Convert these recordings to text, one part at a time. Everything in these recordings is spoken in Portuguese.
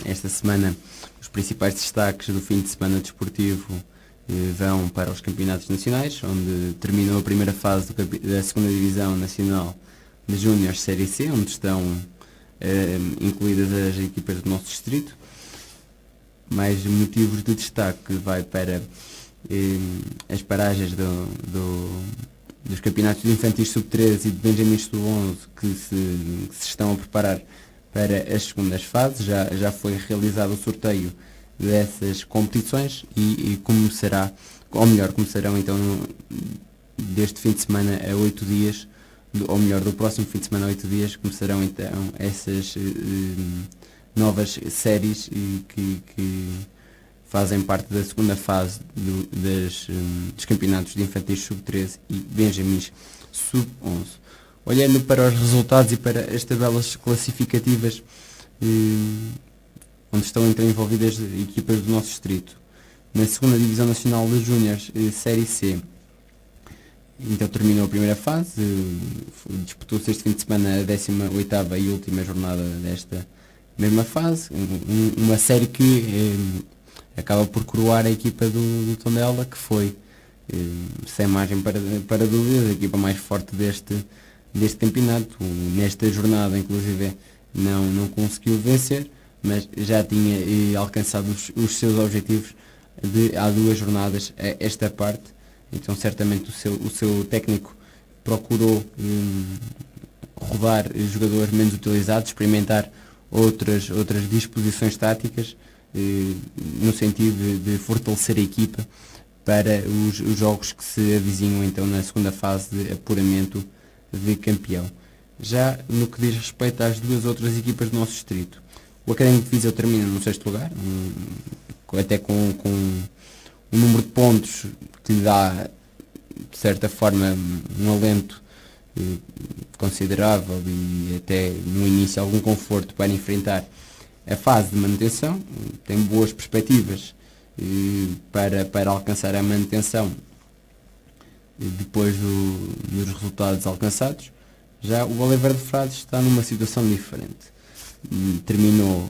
esta semana os principais destaques do fim de semana desportivo vão para os campeonatos nacionais, onde terminou a primeira fase da segunda Divisão Nacional de Júniores Série C, onde estão incluídas as equipas do nosso distrito. Mais motivos de destaque vai para as paragens dos campeonatos de infantis sub-13 e de benjamins sub-11 que se estão a preparar para as segundas fases. Já foi realizado o sorteio dessas competições e começarão então deste fim de semana a 8 dias, ou melhor, do próximo fim de semana a 8 dias, começarão então essas novas séries que fazem parte da segunda fase dos campeonatos de infantis sub-13 e benjamins sub-11. Olhando para os resultados e para as tabelas classificativas, onde estão então envolvidas equipas do nosso distrito. Na segunda Divisão Nacional de Júniores Série C, então terminou a primeira fase, disputou-se este fim de semana a 18ª e última jornada desta mesma fase, uma série que acaba por coroar a equipa do Tondela, que foi, sem margem para dúvidas, a equipa mais forte deste campeonato. Nesta jornada, inclusive, não conseguiu vencer, mas já tinha alcançado os seus objetivos há 2 jornadas a esta parte. Então certamente o seu técnico procurou rodar jogadores menos utilizados, experimentar outras disposições táticas, no sentido de fortalecer a equipa para os jogos que se avizinham então na segunda fase de apuramento de campeão. Já no que diz respeito às 2 outras equipas do nosso distrito, o Académico de Viseu termina no 6º lugar, até com um número de pontos que lhe dá, de certa forma, um alento considerável e até no início algum conforto para enfrentar a fase de manutenção. Tem boas perspectivas para alcançar a manutenção depois dos resultados alcançados. Já o Oliveira de Frades está numa situação diferente. Terminou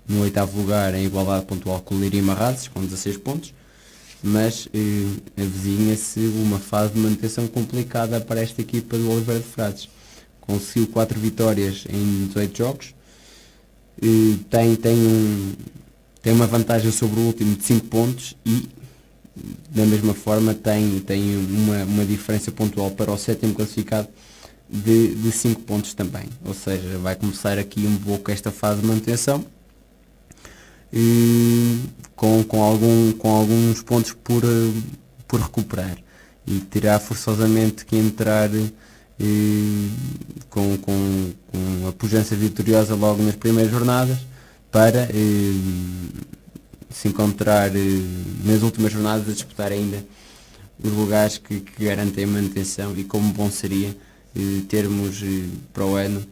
no 8º lugar em igualdade pontual com o Leiria Marrazes, com 16 pontos, mas avizinha-se uma fase de manutenção complicada para esta equipa do Oliveira de Frades. Conseguiu 4 vitórias em 18 jogos, tem uma vantagem sobre o último de 5 pontos e, da mesma forma, tem uma diferença pontual para o 7º classificado de 5 pontos também. Ou seja, vai começar aqui um pouco esta fase de manutenção, com alguns pontos por recuperar, e terá forçosamente que entrar com a pujança vitoriosa logo nas primeiras jornadas para se encontrar nas últimas jornadas a disputar ainda os lugares que garantem a manutenção. E como bom seria termos para o ano,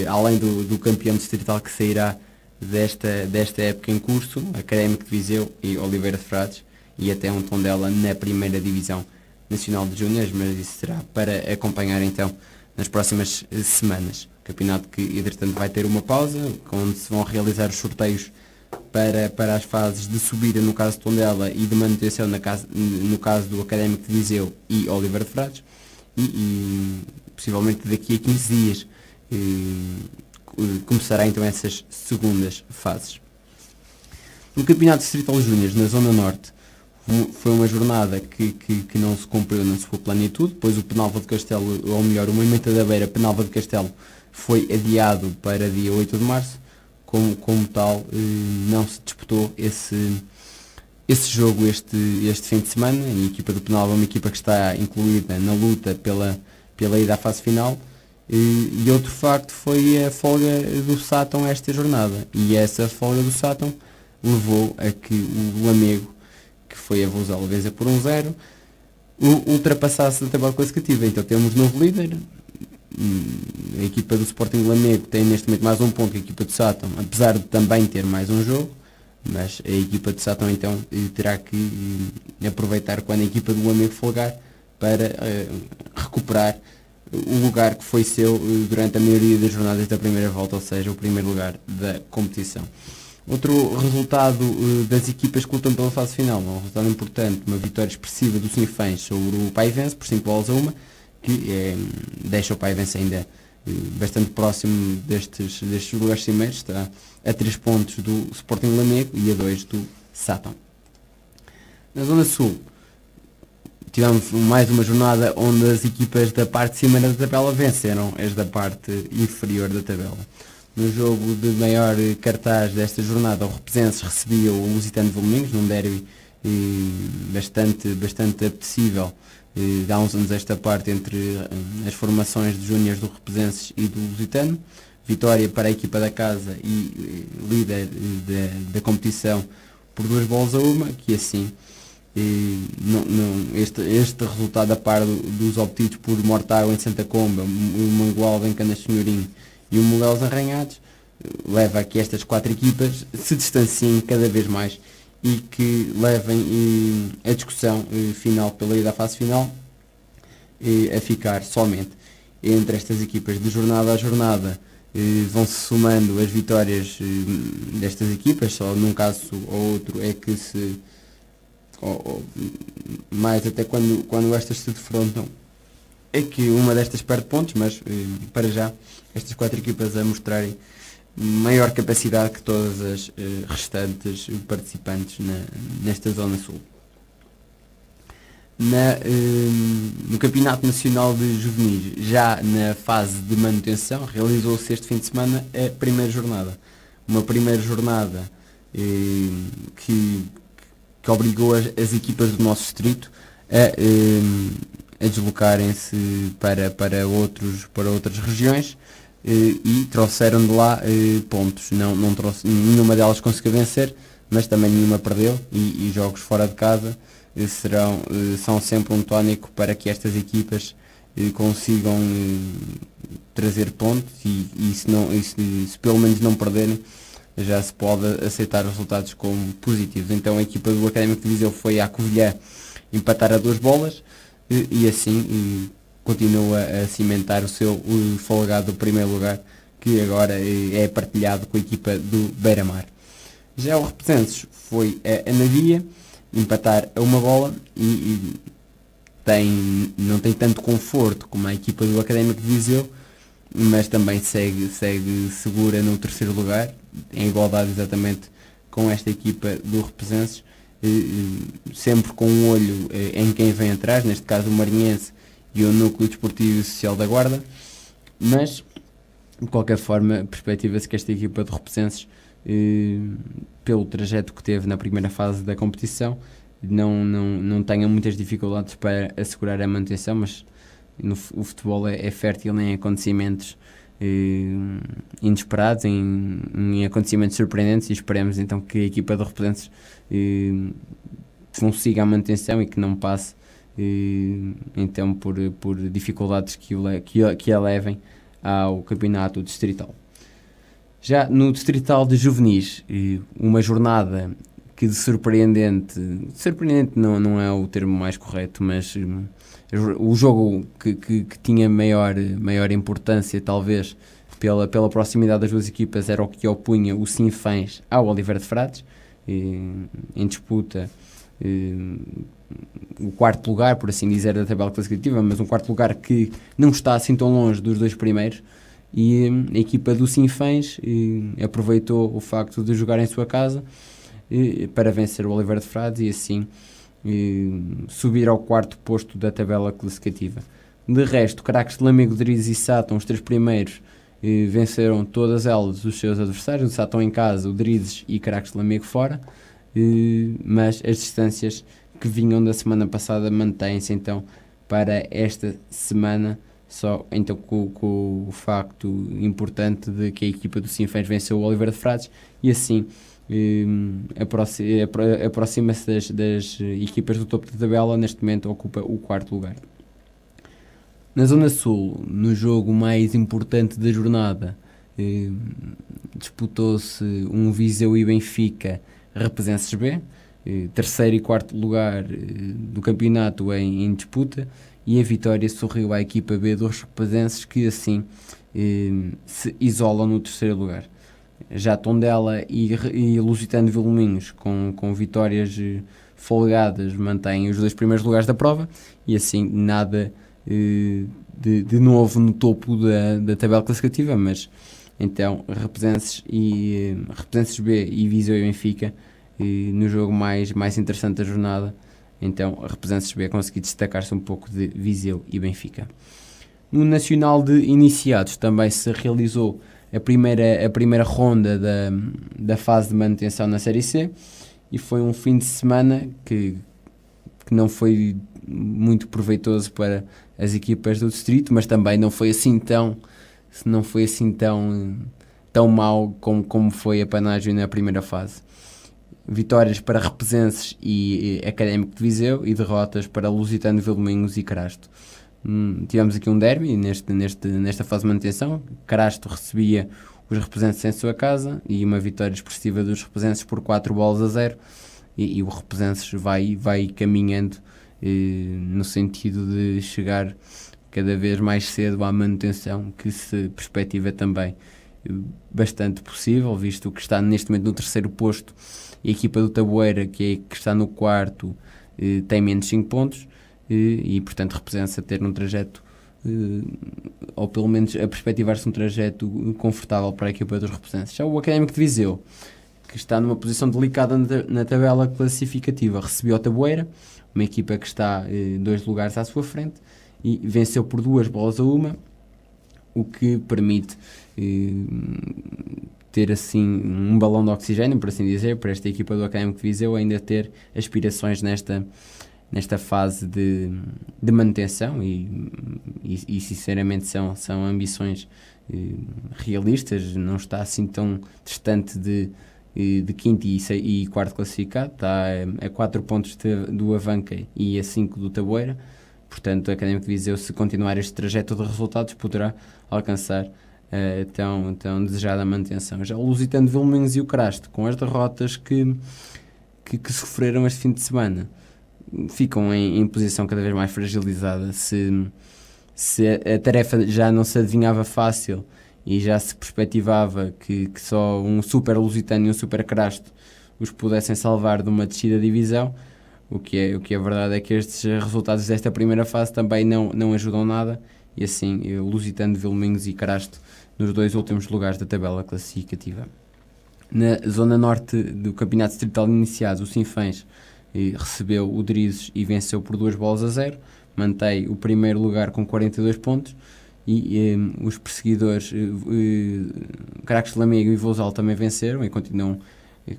além do campeão distrital que sairá desta época em curso, Académico de Viseu e Oliveira de Frades, e até um Tondela na primeira Divisão Nacional de Júniores, mas isso será para acompanhar então nas próximas semanas. Campeonato que, entretanto, vai ter uma pausa, onde se vão realizar os sorteios para as fases de subida no caso de Tondela e de manutenção no caso do Académico de Viseu e Oliveira de Frades, e possivelmente daqui a 15 dias começará então essas segundas fases. No Campeonato Distrital de Júniores, na Zona Norte, foi uma jornada que não se cumpriu na sua plenitude, pois o Penalva de Castelo, ou melhor, o Moimenta da Beira Penalva de Castelo, foi adiado para dia 8 de março. Como tal, não se disputou esse jogo este fim de semana. A equipa do Penalva é uma equipa que está incluída na luta pela ida à fase final. E outro facto foi a folga do Sátão esta jornada, e essa folga do Sátão levou a que o Lamego, que foi a Vouzela vencer por 1-0, ultrapassasse na tabela classificativa. Então temos novo líder. A equipa do Sporting Lamego tem neste momento mais um ponto que a equipa do Sátão, apesar de também ter mais um jogo, mas a equipa do Sátão então terá que aproveitar quando a equipa do Lamego folgar para recuperar o lugar que foi seu durante a maioria das jornadas da primeira volta, ou seja, o primeiro lugar da competição. Outro resultado das equipas que lutam pela fase final, um resultado importante, uma vitória expressiva do Sinfãs sobre o Paivense por 5-1, que deixa o Paivense ainda bastante próximo destes lugares cimeiros, está a 3 pontos do Sporting Lamego e a 2 do Sátão. Na Zona Sul, tivemos mais uma jornada onde as equipas da parte cimeira da tabela venceram as da parte inferior da tabela. No jogo de maior cartaz desta jornada, o Represenses recebia o Lusitano de Vilmoinhos, num derby bastante apetecível de há uns anos esta parte entre as formações de júniores do Represenses e do Lusitano. Vitória para a equipa da casa e líder da competição por 2-1, que assim este resultado a par dos obtidos por Mortágua em Santa Comba, o Mangualde em Canas Senhorim e o Molelos Arranhados, leva a que estas 4 equipas se distanciem cada vez mais e que levem a discussão final pela ida à fase final a ficar somente entre estas equipas. De jornada a jornada vão-se somando as vitórias destas equipas, só num caso ou outro é que se mais até quando estas se defrontam é que uma destas perde pontos, mas para já estas 4 equipas a mostrarem maior capacidade que todas as restantes participantes nesta Zona Sul. No Campeonato Nacional de Juvenis, já na fase de manutenção, realizou-se este fim de semana a primeira jornada. Uma primeira jornada que obrigou as equipas do nosso distrito a deslocarem-se para outras regiões e trouxeram de lá pontos. Não trouxe, nenhuma delas conseguiu vencer, mas também nenhuma perdeu, e jogos fora de casa são sempre um tónico para que estas equipas consigam trazer pontos e se pelo menos não perderem, já se pode aceitar os resultados como positivos. Então a equipa do Académico de Viseu foi à Covilhã empatar a 2 bolas e assim continua a cimentar o seu folgado primeiro lugar, que agora é partilhado com a equipa do Beira-Mar. Já o Represenses foi a Nadia empatar a 1 bola e não tem tanto conforto como a equipa do Académico de Viseu, mas também segue segura no terceiro lugar, em igualdade exatamente com esta equipa do Represenses, sempre com um olho em quem vem atrás, neste caso o Marinhense e o Núcleo Desportivo e Social da Guarda, mas de qualquer forma perspectiva-se que esta equipa de Represenses, pelo trajeto que teve na primeira fase da competição, não tenha muitas dificuldades para assegurar a manutenção, mas o futebol é fértil em acontecimentos inesperados, em acontecimentos surpreendentes, e esperemos então que a equipa de Represenses consiga a manutenção e que não passe então por dificuldades que a levem ao campeonato distrital. Já no distrital de Juvenis, uma jornada que de surpreendente não é o termo mais correto, mas o jogo que tinha maior importância, talvez pela proximidade das duas equipas, era o que opunha o Sinfãs ao Oliveira de Frades, em disputa o quarto lugar, por assim dizer, da tabela classificativa, mas um quarto lugar que não está assim tão longe dos 2 primeiros, e a equipa do Sinfãs aproveitou o facto de jogar em sua casa para vencer o Oliveira de Frades e assim subir ao 4º posto da tabela classificativa. De resto, Craques de Lamego, Drizes e Sátão, os 3 primeiros, venceram todas elas os seus adversários, o Sátão em casa, o Drizes e Craques de Lamego fora, mas as distâncias que vinham da semana passada mantêm-se então para esta semana, só então com o facto importante de que a equipa do Sinfãs venceu o Oliveira de Frades e assim aproxima-se das equipas do topo da tabela. Neste momento ocupa o 4º lugar. Na Zona Sul, no jogo mais importante da jornada, disputou-se um Viseu e Benfica Represenses B. terceiro e quarto lugar do campeonato em disputa, e a vitória sorriu à equipa B dos Represenses, que assim se isolam no terceiro lugar. Já Tondela e Lusitano de Vilmoinhos, com vitórias folgadas, mantêm os dois primeiros lugares da prova, e assim nada de novo no topo da tabela classificativa, mas então Represenses B e Viseu e Benfica no jogo mais interessante da jornada. Então a Represenses B conseguiu destacar-se um pouco de Viseu e Benfica. No Nacional de Iniciados também se realizou a primeira ronda da fase de manutenção na Série C, e foi um fim de semana que não foi muito proveitoso para as equipas do distrito, mas também não foi assim tão mau como foi a Panágio na primeira fase. Vitórias para Represenses e Académico de Viseu, e derrotas para Lusitano de Vilmoinhos e Carasto. Tivemos aqui um derby nesta fase de manutenção. Carasto recebia os Represenses em sua casa, e uma vitória expressiva dos Represenses por 4-0, e o Represenses vai caminhando no sentido de chegar cada vez mais cedo à manutenção, que se perspectiva também bastante possível, visto que está neste momento no terceiro posto. A equipa do Taboeira, que está no quarto, tem menos 5 pontos, e portanto representa ter um trajeto, ou pelo menos a perspectivar-se um trajeto confortável para a equipa dos Representantes. Já o Académico de Viseu, que está numa posição delicada na tabela classificativa, recebeu o Taboeira, uma equipa que está 2 lugares à sua frente, e venceu por 2-1, o que permite ter assim um balão de oxigênio, por assim dizer, para esta equipa do Académico de Viseu ainda ter aspirações nesta fase de manutenção, e sinceramente são ambições realistas. Não está assim tão distante de quinto e quarto classificado, está a 4 pontos do Avanca e a 5 do Taboeira. Portanto, o Académico de Viseu, se continuar este trajeto de resultados, poderá alcançar tão desejada manutenção. Já o Lusitano de Vilmoinhos e o Carasto, com as derrotas que sofreram este fim de semana, ficam em posição cada vez mais fragilizada. Se a tarefa já não se adivinhava fácil e já se perspectivava que só um super Lusitano e um super Carasto os pudessem salvar de uma descida de divisão, o que é verdade é que estes resultados desta primeira fase também não ajudam nada, e assim Lusitano de Vilmoinhos e Carasto nos 2 últimos lugares da tabela classificativa. Na zona norte do campeonato distrital de iniciados, o Sinfãs recebeu o Drizes e venceu por 2-0, mantém o primeiro lugar com 42 pontos, e os perseguidores Caracas de Lamego e Vousal também venceram e continuam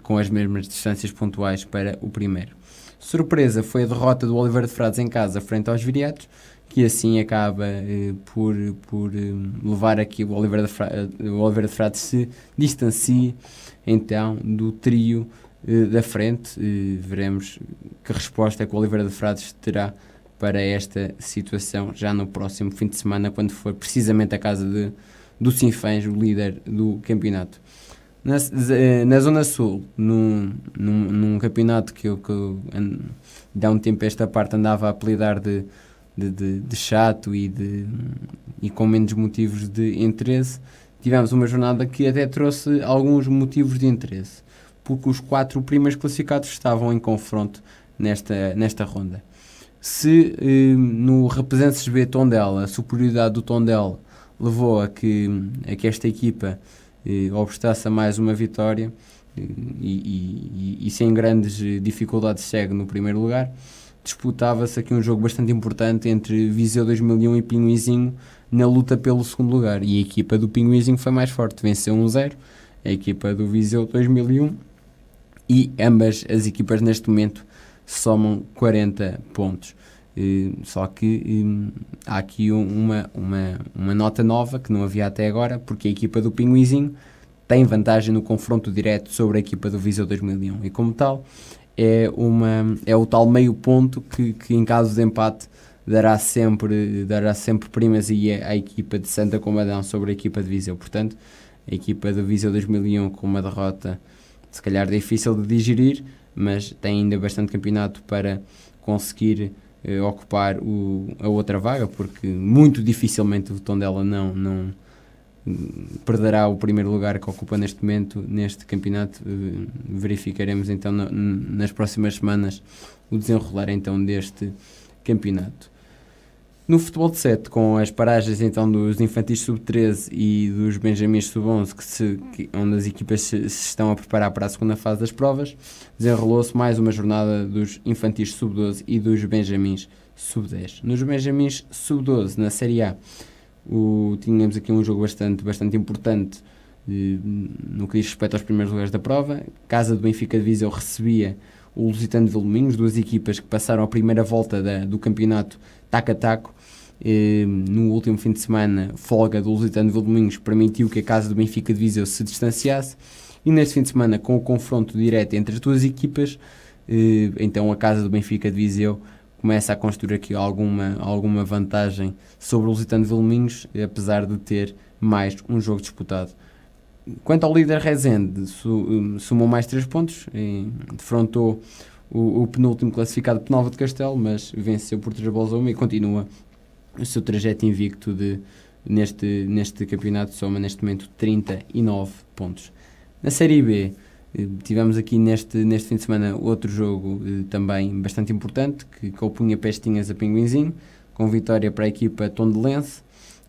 com as mesmas distâncias pontuais para o primeiro. Surpresa foi a derrota do Oliveira de Frades em casa frente aos Viriatos, que assim acaba por levar aqui o Oliveira de Frades se distancie então do trio da frente. Veremos que resposta é que o Oliveira de Frades terá para esta situação já no próximo fim de semana, quando for precisamente a casa do Sinfãs, o líder do campeonato. Na Zona Sul, num campeonato que eu de há um tempo esta parte andava a apelidar de chato e com menos motivos de interesse, tivemos uma jornada que até trouxe alguns motivos de interesse, porque os 4 primeiros classificados estavam em confronto nesta ronda. Se no Represenses B Tondela a superioridade do Tondela levou a que esta equipa obstasse a mais uma vitória e sem grandes dificuldades segue no primeiro lugar, disputava-se aqui um jogo bastante importante entre Viseu 2001 e Pinhuizinho na luta pelo segundo lugar, e a equipa do Pinhuizinho foi mais forte, venceu 1-0 a equipa do Viseu 2001, e ambas as equipas neste momento somam 40 pontos. Só que há aqui uma nota nova que não havia até agora, porque a equipa do Pinhuizinho tem vantagem no confronto direto sobre a equipa do Viseu 2001, e como tal é o tal meio ponto que em caso de empate dará sempre primazia à equipa de Santa Combadão sobre a equipa de Viseu. Portanto, a equipa do Viseu 2001 com uma derrota se calhar difícil de digerir, mas tem ainda bastante campeonato para conseguir ocupar a outra vaga, porque muito dificilmente o Tondela não perderá o primeiro lugar que ocupa neste momento neste campeonato. Verificaremos então nas próximas semanas o desenrolar então deste campeonato. No futebol de 7, com as paragens então dos infantis sub-13 e dos benjamins sub-11, onde as equipas se estão a preparar para a segunda fase das provas, desenrolou-se mais uma jornada dos infantis sub-12 e dos benjamins sub-10. Nos benjamins sub-12, na Série A, tínhamos aqui um jogo bastante importante no que diz respeito aos primeiros lugares da prova. Casa do Benfica de Viseu recebia o Lusitano de Vilmoinhos, duas equipas que passaram a primeira volta do campeonato taco a taco. No último fim de semana, folga do Lusitano de Vilmoinhos permitiu que a Casa do Benfica de Viseu se distanciasse, e neste fim de semana, com o confronto direto entre as duas equipas, então a Casa do Benfica de Viseu começa a construir aqui alguma vantagem sobre o Lusitano de Vilmoinhos, apesar de ter mais um jogo disputado. Quanto ao líder Rezende, somou mais 3 pontos, defrontou o penúltimo classificado Penalva de Castelo, mas venceu por 3-1 e continua o seu trajeto invicto neste campeonato, soma neste momento 39 pontos. Na Série B, tivemos aqui neste fim de semana outro jogo também bastante importante, que opunha Pestinhas a Pinguinzinho, com vitória para a equipa Tondelense,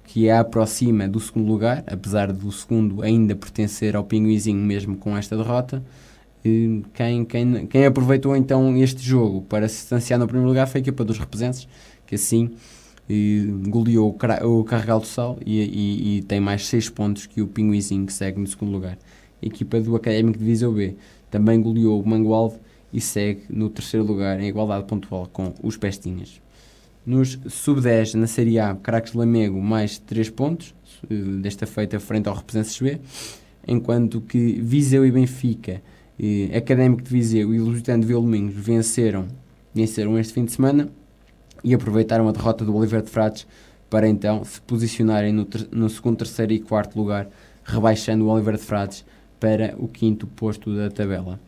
que a aproxima do segundo lugar, apesar do segundo ainda pertencer ao Pinguinzinho mesmo com esta derrota. Quem aproveitou então este jogo para se distanciar no primeiro lugar foi a equipa dos Represenses, que assim goleou o Carregal do Sal e tem mais 6 pontos que o Pinguinzinho, que segue no segundo lugar. A equipa do Académico de Viseu B também goleou o Mangualde e segue no terceiro lugar em igualdade pontual com os Pestinhas. Nos sub-10 na Série A, Craques de Lamego mais 3 pontos, desta feita frente ao Represenses B, enquanto que Viseu e Benfica, Académico de Viseu e Lusitano de Vilmoinhos venceram este fim de semana e aproveitaram a derrota do Oliveira de Frades para então se posicionarem no segundo, terceiro e quarto lugar, rebaixando o Oliveira de Frades para o quinto posto da tabela.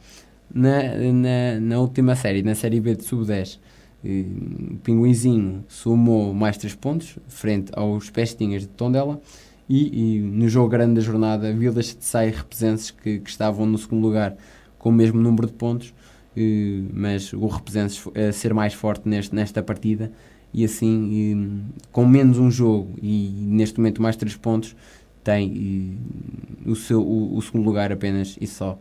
Na última série, na Série B de sub-10, o Pinguinzinho somou mais 3 pontos frente aos Pestinhas de Tondela, e no jogo grande da jornada, Vilas de Sá e Represenses, que estavam no segundo lugar com o mesmo número de pontos, mas o Represenses a ser mais forte nesta partida, e assim com menos um jogo e neste momento mais 3 pontos, tem o segundo lugar apenas e só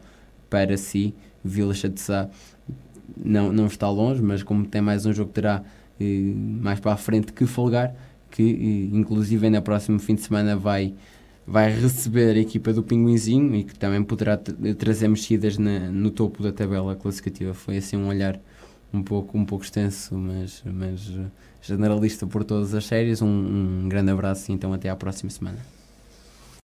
para si. Vilas de Sá não está longe, mas como tem mais um jogo, terá mais para a frente que folgar, que inclusive no próximo fim de semana vai receber a equipa do Pinguinzinho e que também poderá trazer mexidas no topo da tabela classificativa. Foi assim um olhar um pouco extenso, mas generalista por todas as séries. Um grande abraço e então até à próxima semana.